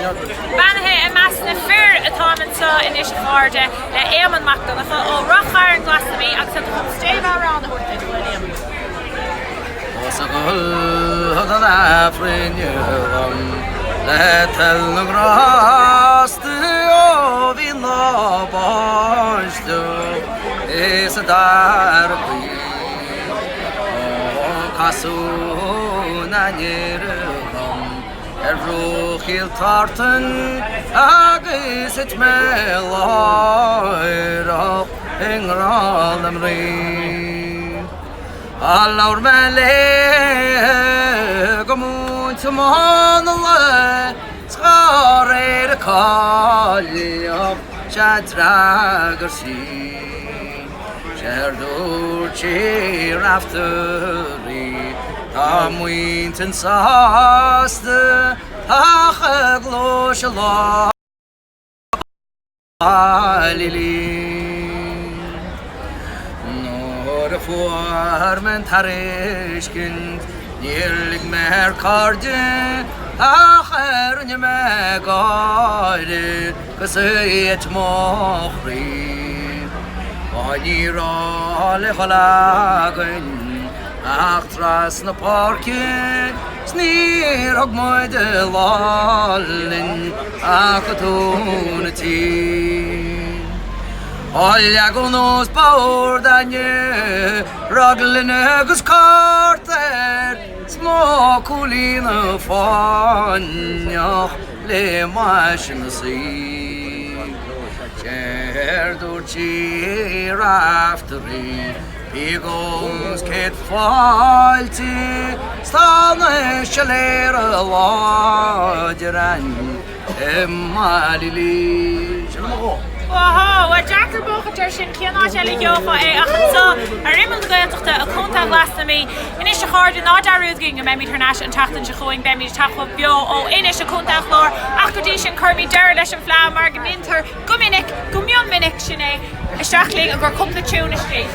Banathe a meas na fear atá sa inis cháde le éman macdanacha ó rochar an glasami agus sa chun stéh around the horta William. Osagol hodan afrinjum letel ngrastu o vinna bastu is darbi o kasu nanirgam ruhil tartan agis it melaira engradam rin Allaur mele gomun tmanle skare de kalliam shadragersi Sherduchi rafteri Amuinten saste achgloshla lili Nor formen tarishkind Nirlig mer karde acher nyme gade Kasayet mokhri Anira le khalagin Achtras na parkin Snir og moide lallin Akatunati Olja gonos baurdanje Raglin agus karter Små kulina fannjach Le mashin si Kerdurchi rafteri Bigons ket falti Stane shalera lodran Emmalili Wow, a Jacker Bochater sin cianna Jelly Yofa achansa a rimmel goachta a conta glasnami inis a chard ná darúd ging a memi tarnas an tatan se choing bemi tachwa bio ó inis a conta chlor acadí sin curmi deir leis an flá mar gminter guminnic gumion minnic sinné a strachling a gur cupla tuna straight.